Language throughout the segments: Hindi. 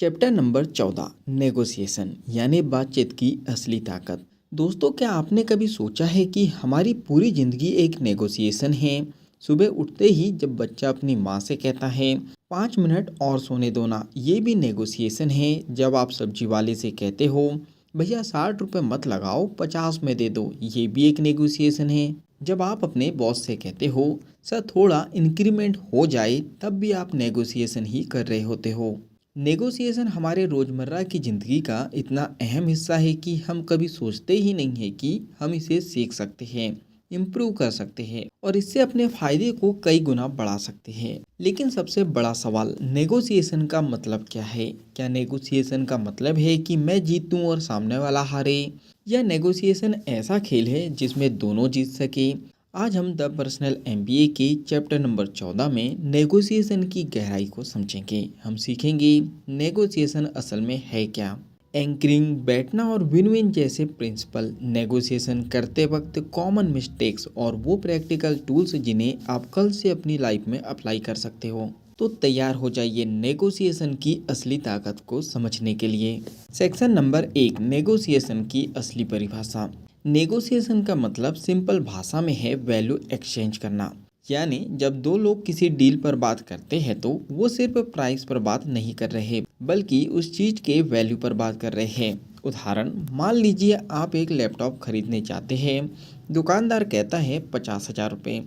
चैप्टर नंबर 14 नेगोशिएशन यानी बातचीत की असली ताकत। दोस्तों, क्या आपने कभी सोचा है कि हमारी पूरी ज़िंदगी एक नेगोशिएशन है। सुबह उठते ही जब बच्चा अपनी माँ से कहता है 5 मिनट और सोने दो ना, ये भी नेगोशिएशन है। जब आप सब्जी वाले से कहते हो भैया 60 रुपये मत लगाओ 50 में दे दो, ये भी एक नेगोशिएशन है। जब आप अपने बॉस से कहते हो सर थोड़ा इंक्रीमेंट हो जाए, तब भी आप नेगोशिएशन ही कर रहे होते हो। नेगोशिएशन हमारे रोज़मर्रा की ज़िंदगी का इतना अहम हिस्सा है कि हम कभी सोचते ही नहीं है कि हम इसे सीख सकते हैं, इम्प्रूव कर सकते हैं और इससे अपने फ़ायदे को कई गुना बढ़ा सकते हैं। लेकिन सबसे बड़ा सवाल, नेगोशिएशन का मतलब क्या है? क्या नेगोशिएशन का मतलब है कि मैं जीतूं और सामने वाला हारे, या नेगोशिएशन ऐसा खेल है जिसमें दोनों जीत सके? आज हम द पर्सनल एमबीए के चैप्टर नंबर 14 में नेगोशिएशन की गहराई को समझेंगे। हम सीखेंगे नेगोशिएशन असल में है क्या, एंकरिंग, बैठना और विन विन जैसे प्रिंसिपल, नेगोशिएशन करते वक्त कॉमन मिस्टेक्स और वो प्रैक्टिकल टूल्स जिन्हें आप कल से अपनी लाइफ में अप्लाई कर सकते हो। तो तैयार हो जाइए नेगोशिएशन की असली ताकत को समझने के लिए। सेक्शन नंबर 1, नेगोशिएशन की असली परिभाषा। नेगोशिएशन का मतलब सिंपल भाषा में है वैल्यू एक्सचेंज करना। यानी जब दो लोग किसी डील पर बात करते हैं तो वो सिर्फ प्राइस पर बात नहीं कर रहे, बल्कि उस चीज के वैल्यू पर बात कर रहे हैं। उदाहरण, मान लीजिए आप एक लैपटॉप खरीदने चाहते हैं। दुकानदार कहता है 50,000 रुपये।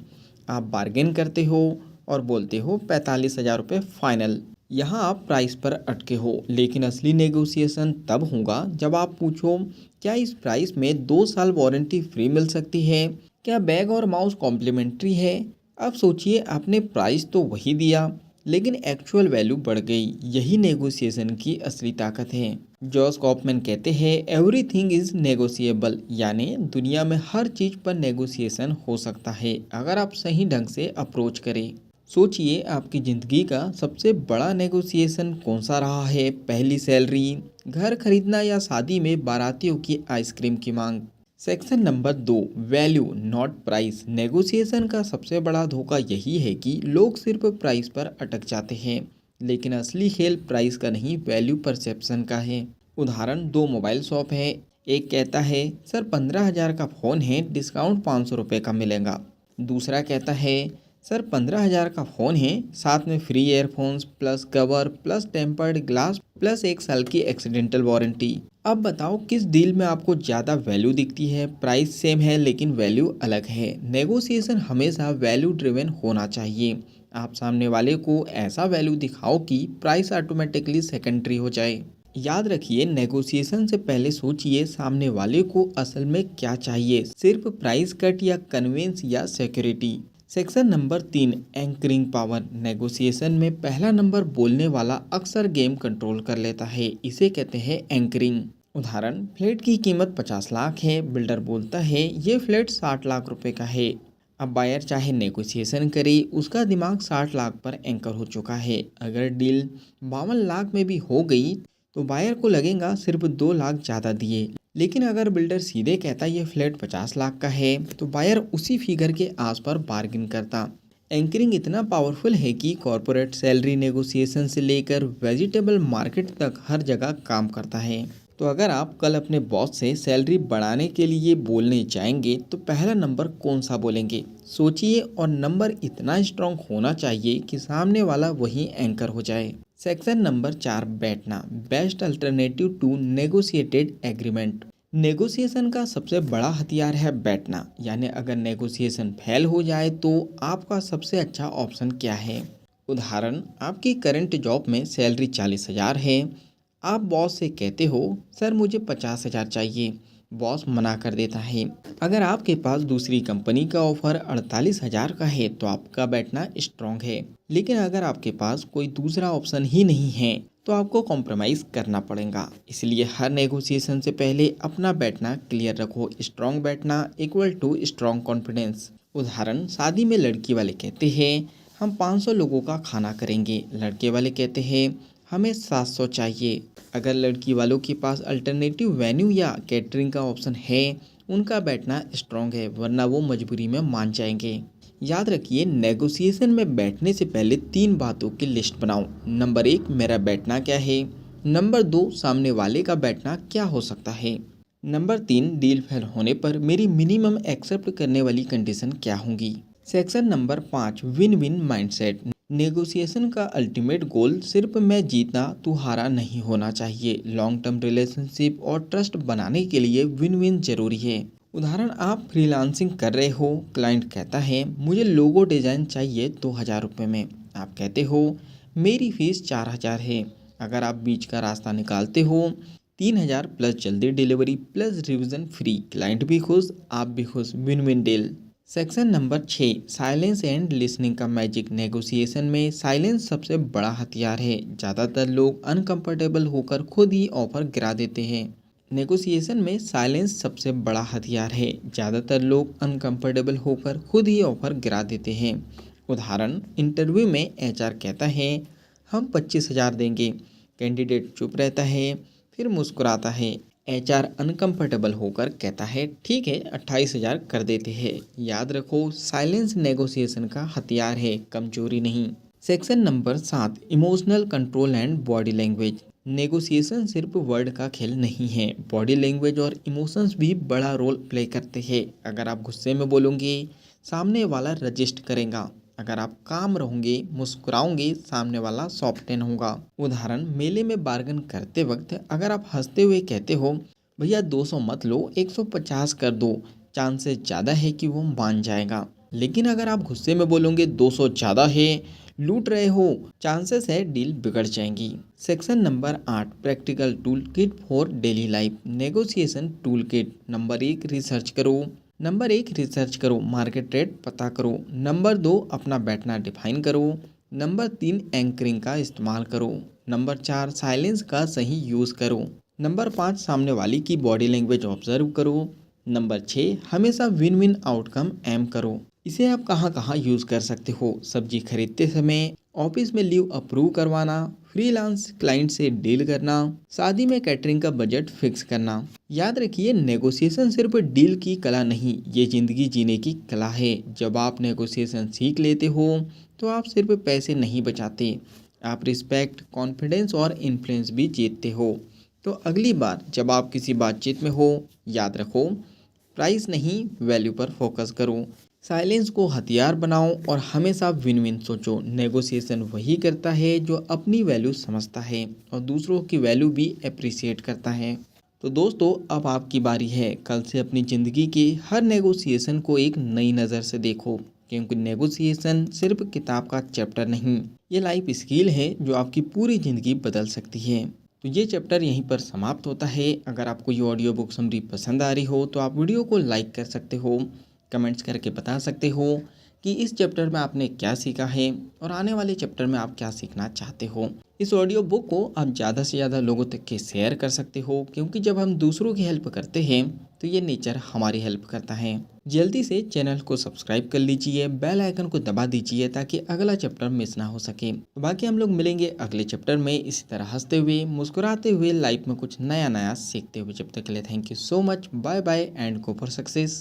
आप बार्गेन करते हो और बोलते हो 45,000 रुपये फाइनल। यहाँ आप प्राइस पर अटके हो, लेकिन असली नेगोशिएशन तब होगा जब आप पूछो क्या इस प्राइस में 2 साल वारंटी फ्री मिल सकती है, क्या बैग और माउस कॉम्प्लीमेंट्री है। अब सोचिए, आपने प्राइस तो वही दिया लेकिन एक्चुअल वैल्यू बढ़ गई। यही नेगोशिएशन की असली ताकत है। जॉस कॉफमैन कहते हैं एवरीथिंग इज नेगोशिएबल, यानी दुनिया में हर चीज़ पर नेगोशिएशन हो सकता है अगर आप सही ढंग से अप्रोच करें। सोचिए, आपकी ज़िंदगी का सबसे बड़ा नेगोशिएशन कौन सा रहा है? पहली सैलरी, घर खरीदना या शादी में बारातियों की आइसक्रीम की मांग। Section number 2, value not price. Negotiation का सबसे बड़ा धोखा यही है कि लोग सिर्फ प्राइस पर अटक जाते हैं, लेकिन असली खेल प्राइस का नहीं, वैल्यू परसेप्शन का है। उदाहरण, दो मोबाइल शॉप है। एक कहता है सर 15,000 का फ़ोन है, डिस्काउंट 500 रुपये का मिलेगा। दूसरा कहता है सर 15,000 का फ़ोन है, साथ में free earphones plus cover plus tempered glass plus 1 साल की एक्सीडेंटल वारंटी। अब बताओ किस डील में आपको ज़्यादा वैल्यू दिखती है? प्राइस सेम है लेकिन वैल्यू अलग है। नेगोशिएशन हमेशा वैल्यू ड्रिवन होना चाहिए। आप सामने वाले को ऐसा वैल्यू दिखाओ कि प्राइस ऑटोमेटिकली सेकेंडरी हो जाए। याद रखिए, नेगोशिएशन से पहले सोचिए सामने वाले को असल में क्या चाहिए, सिर्फ प्राइस कट या कन्वेंस या security. Section number 3, anchoring power. Negotiation में पहला नंबर बोलने वाला अक्सर गेम कंट्रोल कर लेता है, इसे कहते हैं एंकरिंग। उदाहरण, फ्लैट की कीमत 50 लाख है। बिल्डर बोलता है ये फ्लैट 60 लाख रुपए का है। अब बायर चाहे नेगोशिएशन करे, उसका दिमाग 60 लाख पर एंकर हो चुका है। अगर डील 52 लाख में भी हो गई तो बायर को लगेगा सिर्फ 2 लाख ज़्यादा दिए। लेकिन अगर बिल्डर सीधे कहता ये फ्लैट 50 लाख का है तो बायर उसी फिगर के आस पर बार्गिन करता। एंकरिंग इतना पावरफुल है कि कॉरपोरेट सैलरी नेगोशिएशन से लेकर वेजिटेबल मार्केट तक हर जगह काम करता है। तो अगर आप कल अपने बॉस से सैलरी बढ़ाने के लिए बोलने जाएंगे तो पहला नंबर कौन सा बोलेंगे? सोचिए, और नंबर इतना स्ट्रांग होना चाहिए कि सामने वाला वही एंकर हो जाए। Section number 4, BATNA, best alternative to negotiated agreement. Negotiation का सबसे बड़ा हथियार है बैठना। यानी अगर नेगोशिएशन फेल हो जाए तो आपका सबसे अच्छा ऑप्शन क्या है? उदाहरण, आपकी करंट जॉब में सैलरी 40,000 है। आप बॉस से कहते हो सर मुझे 50,000 चाहिए। बॉस मना कर देता है। अगर आपके पास दूसरी कंपनी का ऑफर 48,000 का है तो आपका बैठना स्ट्रांग है। लेकिन अगर आपके पास कोई दूसरा ऑप्शन ही नहीं है तो आपको कॉम्प्रोमाइज़ करना पड़ेगा। इसलिए हर नेगोशिएशन से पहले अपना बैठना क्लियर रखो। स्ट्रांग बैठना इक्वल टू स्ट्रांग कॉन्फिडेंस। उदाहरण, शादी में लड़की वाले कहते हैं हम 500 लोगों का खाना करेंगे। लड़के वाले कहते हैं हमें 700 चाहिए। अगर लड़की वालों के पास अल्टरनेटिव वेन्यू या कैटरिंग का ऑप्शन है, उनका बैठना स्ट्रांग है, वरना वो मजबूरी में मान जाएंगे। याद रखिए, नेगोशिएशन में बैठने से पहले 3 बातों की लिस्ट बनाओ। नंबर 1, मेरा बैठना क्या है। नंबर 2, सामने वाले का बैठना क्या हो सकता है। नंबर 3, डील फेल होने पर मेरी मिनिमम एक्सेप्ट करने वाली कंडीशन क्या होंगी। Section number 5, win win mindset. Negotiation का अल्टीमेट गोल सिर्फ मैं जीतना तू हारा नहीं होना चाहिए। लॉन्ग टर्म रिलेशनशिप और ट्रस्ट बनाने के लिए विन विन जरूरी है। उदाहरण, आप फ्रीलांसिंग कर रहे हो, क्लाइंट कहता है मुझे लोगो डिज़ाइन चाहिए 2000 रुपये में। आप कहते हो मेरी फीस 4000 है। अगर आप बीच का रास्ता निकालते हो, 3000 प्लस जल्दी delivery plus revision free, client भी खुश आप भी खुश, win win deal. Section number 6, silence and listening का मैजिक। नेगोशिएशन में साइलेंस सबसे बड़ा हथियार है। ज़्यादातर लोग अनकंफर्टेबल होकर खुद ही ऑफर गिरा देते हैं। नेगोशिएशन में साइलेंस सबसे बड़ा हथियार है। ज़्यादातर लोग अनकंफर्टेबल होकर खुद ही ऑफर गिरा देते हैं। उदाहरण, इंटरव्यू में एचआर कहता है हम 25,000 देंगे। कैंडिडेट चुप रहता है, फिर मुस्कुराता है। एचआर अनकंफर्टेबल होकर कहता है ठीक है 28,000 कर देते हैं। याद रखो, साइलेंस नेगोशिएशन का हथियार है, कमजोरी नहीं। Section number 7, emotional control and body language. Negotiation सिर्फ वर्ड का खेल नहीं है, बॉडी लैंग्वेज और इमोशंस भी बड़ा रोल प्ले करते हैं। अगर आप गुस्से में बोलोगे, सामने वाला रजिस्ट करेगा। अगर आप काम रहोगे, मुस्कुराओगे, सामने वाला सॉफ्टन होगा। उदाहरण, मेले में बार्गेन करते वक्त अगर आप हंसते हुए कहते हो भैया 200 मत लो 150 कर दो, चांसेस ज़्यादा है कि वो मान जाएगा। लेकिन अगर आप गुस्से में बोलोगे 200 ज़्यादा है, लूट रहे हो, चांसेस है डील बिगड़ जाएंगी। Section number 8, practical tool kit for daily life. Negotiation tool kit. Number 1, research करो, मार्केट रेट पता करो। नंबर 2, अपना बैठना डिफाइन करो। नंबर 3, एंकरिंग का इस्तेमाल करो। नंबर 4, साइलेंस का सही यूज़ करो। नंबर 5, सामने वाली की बॉडी लैंग्वेज ऑब्जर्व करो। नंबर 6, हमेशा विन विन आउटकम एम करो। इसे आप कहाँ कहाँ यूज़ कर सकते हो। सब्जी खरीदते समय, ऑफिस में लीव अप्रूव करवाना, फ्रीलांस क्लाइंट से डील करना, शादी में कैटरिंग का बजट फिक्स करना। याद रखिए, नेगोशिएशन सिर्फ डील की कला नहीं, ये ज़िंदगी जीने की कला है। जब आप नेगोशिएशन सीख लेते हो तो आप सिर्फ पैसे नहीं बचाते, आप रिस्पेक्ट, कॉन्फिडेंस और इन्फ्लुएंस भी जीतते हो। तो अगली बार जब आप किसी बातचीत में हो, याद रखो प्राइस नहीं, वैल्यू पर फोकस करो। साइलेंस को हथियार बनाओ और हमेशा विन विन सोचो। नेगोशिएशन वही करता है जो अपनी वैल्यू समझता है और दूसरों की वैल्यू भी अप्रिशिएट करता है। तो दोस्तों, अब आपकी बारी है। कल से अपनी ज़िंदगी के हर नेगोशिएशन को एक नई नज़र से देखो, क्योंकि नेगोशिएशन सिर्फ किताब का चैप्टर नहीं, ये लाइफ स्किल है जो आपकी पूरी ज़िंदगी बदल सकती है। तो ये चैप्टर यहीं पर समाप्त होता है। अगर आपको ये ऑडियो बुक समरी पसंद आ रही हो तो आप वीडियो को लाइक कर सकते हो, कमेंट्स करके बता सकते हो कि इस चैप्टर में आपने क्या सीखा है और आने वाले चैप्टर में आप क्या सीखना चाहते हो। इस ऑडियो बुक को आप ज़्यादा से ज़्यादा लोगों तक के शेयर कर सकते हो, क्योंकि जब हम दूसरों की हेल्प करते हैं तो ये नेचर हमारी हेल्प करता है। जल्दी से चैनल को सब्सक्राइब कर लीजिए, बेल आइकन को दबा दीजिए ताकि अगला चैप्टर मिस ना हो सके। तो बाकी हम लोग मिलेंगे अगले चैप्टर में इसी तरह हंसते हुए, मुस्कुराते हुए, लाइफ में कुछ नया नया सीखते हुए। जब तक के लिए thank you so much, bye bye and go for success.